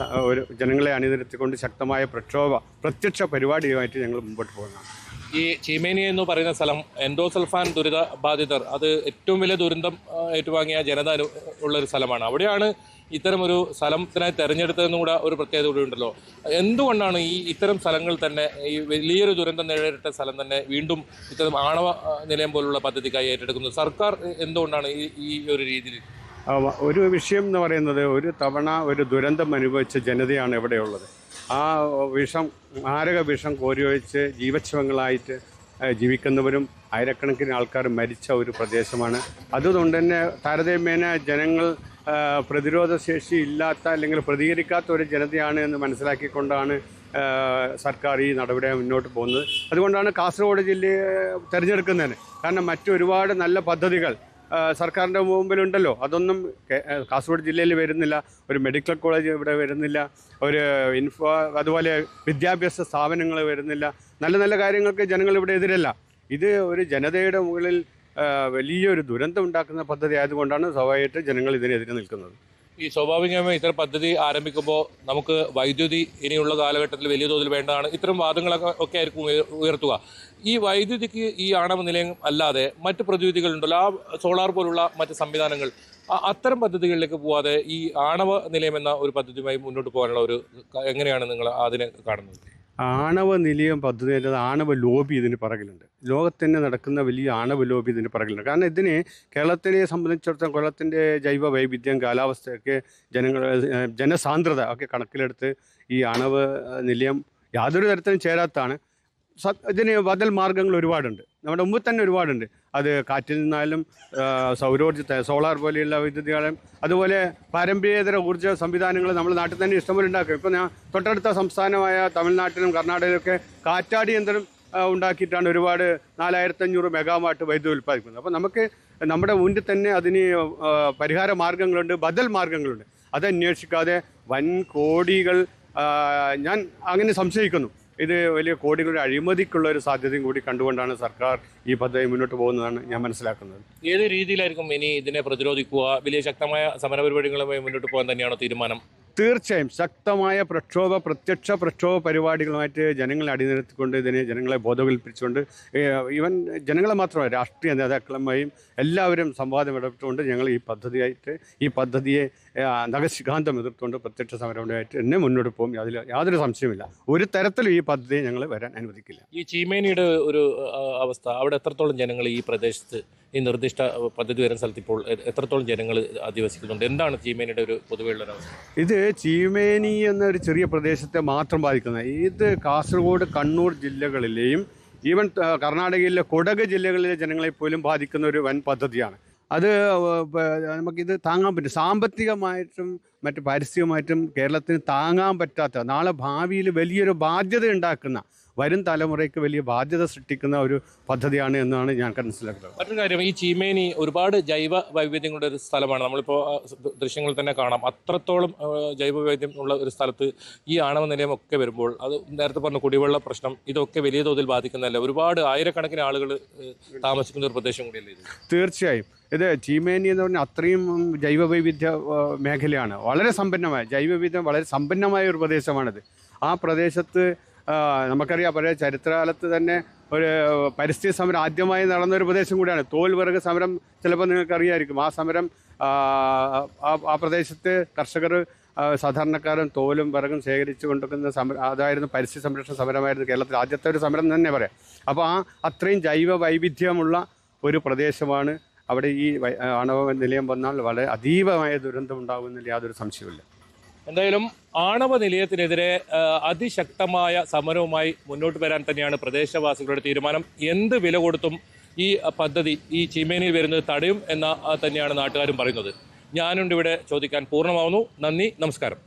ഒരു ജനങ്ങളെ അണിനിരത്തിക്കൊണ്ട് ശക്തമായ പ്രത്യക്ഷ പരിപാടിയുമായിട്ട് ഞങ്ങൾ മുമ്പോട്ട് പോകുന്നതാണ്. ഈ ചീമേനി എന്ന് പറയുന്ന സ്ഥലം എൻഡോസൾഫാൻ ദുരിത ബാധിതർ, അത് ഏറ്റവും വലിയ ദുരന്തം ഏറ്റുവാങ്ങിയ ജനത ഉള്ളൊരു സ്ഥലമാണ്. അവിടെയാണ് ഇത്തരമൊരു സ്ഥലത്തിനായി തിരഞ്ഞെടുത്തതെന്നും കൂടെ ഒരു പ്രത്യേകത കൂടി ഉണ്ടല്ലോ. എന്തുകൊണ്ടാണ് ഇത്തരം സ്ഥലങ്ങൾ തന്നെ, ഈ വലിയൊരു ദുരന്തം നേരിട്ട സ്ഥലം തന്നെ വീണ്ടും ഇത്തരം ആണവ നിലയം പോലുള്ള പദ്ധതിക്കായി ഏറ്റെടുക്കുന്നത്? സർക്കാർ എന്തുകൊണ്ടാണ് ഈ ഒരു രീതിയിൽ? ഒരു വിഷയം എന്ന് പറയുന്നത്, ഒരു തവണ ഒരു ദുരന്തം അനുഭവിച്ച ജനതയാണ് ഇവിടെയുള്ളത്. ആ മാരക വിഷം കോരിയൊഴിച്ച് ജീവച്ഛവങ്ങളായിട്ട് ജീവിക്കുന്നവരും ആയിരക്കണക്കിന് ആൾക്കാർ മരിച്ച ഒരു പ്രദേശമാണ്. അതുകൊണ്ട് തന്നെ താരതമ്യേന ജനങ്ങൾ പ്രതിരോധ ശേഷി ഇല്ലാത്ത അല്ലെങ്കിൽ പ്രതികരിക്കാത്ത ഒരു ജനതയാണ് എന്ന് മനസ്സിലാക്കിക്കൊണ്ടാണ് സർക്കാർ ഈ നടപടിയെ മുന്നോട്ട് പോകുന്നത്. അതുകൊണ്ടാണ് കാസർഗോഡ് ജില്ലയെ തിരഞ്ഞെടുക്കുന്നതിന്. കാരണം മറ്റൊരുപാട് നല്ല പദ്ധതികൾ സർക്കാരിൻ്റെ മുമ്പിലുണ്ടല്ലോ, അതൊന്നും കാസർഗോഡ് ജില്ലയിൽ വരുന്നില്ല. ഒരു മെഡിക്കൽ കോളേജ് ഇവിടെ വരുന്നില്ല, അതുപോലെ വിദ്യാഭ്യാസ സ്ഥാപനങ്ങൾ വരുന്നില്ല. നല്ല നല്ല കാര്യങ്ങൾക്ക് ജനങ്ങൾ ഇവിടെ എതിരല്ല. ഇത് ഒരു ജനതയുടെ മുകളിൽ വലിയൊരു ദുരന്തം ഉണ്ടാക്കുന്ന പദ്ധതി ആയതുകൊണ്ടാണ് സ്വാഭാവികമായിട്ട് ജനങ്ങൾ ഇതിനെതിരെ നിൽക്കുന്നത്. ഈ സ്വാഭാവികമായി ഇത്തരം പദ്ധതി ആരംഭിക്കുമ്പോൾ നമുക്ക് വൈദ്യുതി ഇനിയുള്ള കാലഘട്ടത്തിൽ വലിയ തോതിൽ വേണ്ടതാണ്. ഇത്തരം വാദങ്ങളൊക്കെ ആയിരിക്കും ഉയർത്തുക. ഈ വൈദ്യുതിക്ക് ഈ ആണവ നിലയം അല്ലാതെ മറ്റ് പ്രതിവിധികളുണ്ടല്ലോ, ആ സോളാർ പോലുള്ള മറ്റ് സംവിധാനങ്ങൾ, അത്തരം പദ്ധതികളിലേക്ക് പോവാതെ ഈ ആണവ നിലയം എന്ന ഒരു പദ്ധതിയുമായി മുന്നോട്ട് പോകാനുള്ള എങ്ങനെയാണ് നിങ്ങൾ അതിനെ കാണുന്നത്? ആണവ നിലയം പദ്ധതി എന്നത് ആണവ ലോബി ഇതിന് പിറകിലുണ്ട്. ലോകത്തന്നെ നടക്കുന്ന വലിയ ആണവ ലോബി ഇതിന് പിറകിലുണ്ട്. കാരണം ഇതിന് കേരളത്തിനെ സംബന്ധിച്ചിടത്തോളം കേരളത്തിൻ്റെ ജൈവ വൈവിധ്യം, കാലാവസ്ഥയൊക്കെ, ജനസാന്ദ്രത ഒക്കെ കണക്കിലെടുത്ത് ഈ ആണവ നിലയം യാതൊരു തരത്തിലും ചേരാത്തതാണ്. ഇതിന് ബദൽ മാർഗ്ഗങ്ങൾ ഒരുപാടുണ്ട്, നമ്മുടെ മുമ്പിൽ തന്നെ ഒരുപാടുണ്ട്. അത് കാറ്റിൽ നിന്നാലും സൗരോർജ്ജത്തെ സോളാർ പോലെയുള്ള വൈദ്യുതികളും അതുപോലെ പാരമ്പര്യേതര ഊർജ്ജ സംവിധാനങ്ങൾ നമ്മുടെ നാട്ടിൽ തന്നെ ഇഷ്ടംപോലെ ഉണ്ടാക്കും. ഇപ്പോൾ ഞാൻ തൊട്ടടുത്ത സംസ്ഥാനമായ തമിഴ്നാട്ടിലും കർണാടകയിലൊക്കെ കാറ്റാടി യന്ത്രം ഉണ്ടാക്കിയിട്ടാണ് ഒരുപാട് 4500 മെഗാവാട്ട് വൈദ്യുതി ഉൽപ്പാദിക്കുന്നത്. അപ്പോൾ നമുക്ക് നമ്മുടെ മുന്നിൽ തന്നെ അതിന് പരിഹാര മാർഗ്ഗങ്ങളുണ്ട്, ബദൽ മാർഗ്ഗങ്ങളുണ്ട്. അതന്വേഷിക്കാതെ വൻ കോടികൾ, ഞാൻ അങ്ങനെ സംശയിക്കുന്നു, ഇത് വലിയ കോടികളുടെ അഴിമതിക്കുള്ള ഒരു സാധ്യതയും കൂടി കണ്ടുകൊണ്ടാണ് സർക്കാർ ഈ പദ്ധതി മുന്നോട്ട് പോകുന്നതാണ് ഞാൻ മനസ്സിലാക്കുന്നത്. ഏത് രീതിയിലായിരിക്കും ഇനി ഇതിനെ പ്രതിരോധിക്കുക? വലിയ ശക്തമായ സമരപരിപാടികളുമായി മുന്നോട്ട് പോകാൻ തന്നെയാണോ തീരുമാനം? തീർച്ചയായും ശക്തമായ പ്രത്യക്ഷ പ്രക്ഷോഭ പരിപാടികളുമായിട്ട് ജനങ്ങളെ അടിനിരത്തിക്കൊണ്ട് ജനങ്ങളെ ബോധവൽപ്പിച്ചുകൊണ്ട് ഈവൻ ജനങ്ങളെ മാത്രമല്ല രാഷ്ട്രീയ നേതാക്കളുമായും എല്ലാവരും സംവാദം ഇടപെട്ടുകൊണ്ട് ഞങ്ങൾ ഈ പദ്ധതിയെ നഖശിഖാന്തം എതിർത്തുകൊണ്ട് പ്രത്യക്ഷ സമരമായിട്ട് തന്നെ മുന്നോട്ട് പോകും. അതിൽ യാതൊരു സംശയമില്ല. ഒരു തരത്തിലും ഈ പദ്ധതിയെ ഞങ്ങൾ വരാൻ അനുവദിക്കില്ല. ഈ ചീമേനിയുടെ ഒരു അവസ്ഥ, അവിടെ എത്രത്തോളം ജനങ്ങൾ ഈ പ്രദേശത്ത് ഈ നിർദ്ദിഷ്ട പദ്ധതി വരുന്ന സ്ഥലത്ത് ഇപ്പോൾ എത്രത്തോളം ജനങ്ങൾ അധിവസിക്കുന്നുണ്ട്? എന്താണ് ചീമേനിയുടെ ഒരു പൊതുവെയുള്ള അവസ്ഥ? ഇത് ചീമേനി എന്നൊരു ചെറിയ പ്രദേശത്തെ മാത്രം ബാധിക്കുന്നത്. ഇത് കാസർഗോഡ്, കണ്ണൂർ ജില്ലകളിലെയും ഈവൻ കർണാടകയിലെ കൊടക് ജില്ലകളിലെ ജനങ്ങളെപ്പോലും ബാധിക്കുന്ന ഒരു വൻ പദ്ധതിയാണ്. അത് നമുക്കിത് താങ്ങാൻ പറ്റും. സാമ്പത്തികമായിട്ടും മറ്റ് പാരിസ്ഥിതികമായിട്ടും കേരളത്തിന് താങ്ങാൻ പറ്റാത്ത, നാളെ ഭാവിയിൽ വലിയൊരു ബാധ്യത ഉണ്ടാക്കുന്ന, വരും തലമുറയ്ക്ക് വലിയ ബാധ്യത സൃഷ്ടിക്കുന്ന ഒരു പദ്ധതിയാണ് എന്നാണ് ഞാൻ മനസ്സിലാക്കുന്നത്. മറ്റൊരു കാര്യം, ഈ ചീമേനി ഒരുപാട് ജൈവ വൈവിധ്യങ്ങളുടെ ഒരു സ്ഥലമാണ്. നമ്മളിപ്പോൾ ദൃശ്യങ്ങളിൽ തന്നെ കാണാം. അത്രത്തോളം ജൈവ വൈവിധ്യം ഉള്ള ഒരു സ്ഥലത്ത് ഈ ആണവ നിലയമൊക്കെ വരുമ്പോൾ, അത് നേരത്തെ പറഞ്ഞ കുടിവെള്ള പ്രശ്നം, ഇതൊക്കെ വലിയ തോതിൽ ബാധിക്കുന്നതല്ല. ഒരുപാട് ആയിരക്കണക്കിന് ആളുകൾ താമസിക്കുന്ന ഒരു പ്രദേശം കൂടിയല്ലേ ഇത്? തീർച്ചയായും. ഇത് ചീമേനി എന്ന് പറഞ്ഞാൽ അത്രയും ജൈവ വൈവിധ്യ മേഖലയാണ്. വളരെ സമ്പന്നമായ ജൈവവൈവിധ്യം വളരെ സമ്പന്നമായ ഒരു പ്രദേശമാണിത്. ആ പ്രദേശത്ത് നമുക്കറിയാം, പഴയ ചരിത്രകാലത്ത് തന്നെ ഒരു പരിസ്ഥിതി സമരം ആദ്യമായി നടന്നൊരു പ്രദേശം കൂടിയാണ്. തോൽ വിറക് സമരം ചിലപ്പോൾ നിങ്ങൾക്കറിയാമായിരിക്കും. ആ സമരം ആ പ്രദേശത്ത് കർഷകർ സാധാരണക്കാരും തോലും വിറകും ശേഖരിച്ചു കൊണ്ടുവക്കുന്ന സമരം, അതായിരുന്നു പരിസ്ഥിതി സംരക്ഷണ സമരമായിരുന്നു കേരളത്തിൽ ആദ്യത്തെ ഒരു സമരം തന്നെ പറയാം. അപ്പോൾ അത്രയും ജൈവ വൈവിധ്യമുള്ള ഒരു പ്രദേശമാണ്. അവിടെ ഈ ആണവ നിലയം വന്നാൽ വളരെ അതീവമായ ദുരന്തം ഉണ്ടാകുന്നതിൽ യാതൊരു സംശയമില്ല. എന്തായാലും ആണവ നിലയത്തിനെതിരെ അതിശക്തമായ സമരവുമായി മുന്നോട്ട് വരാൻ തന്നെയാണ് പ്രദേശവാസികളുടെ തീരുമാനം. എന്ത് വില കൊടുത്തും ഈ പദ്ധതി ഈ ചീമേനിയിൽ വരുന്നത് തടയും എന്ന തന്നെയാണ് നാട്ടുകാരും പറയുന്നത്. ഞാനുണ്ട് ഇവിടെ ചോദിക്കാൻ പൂർണ്ണമാവുന്നു. നന്ദി, നമസ്കാരം.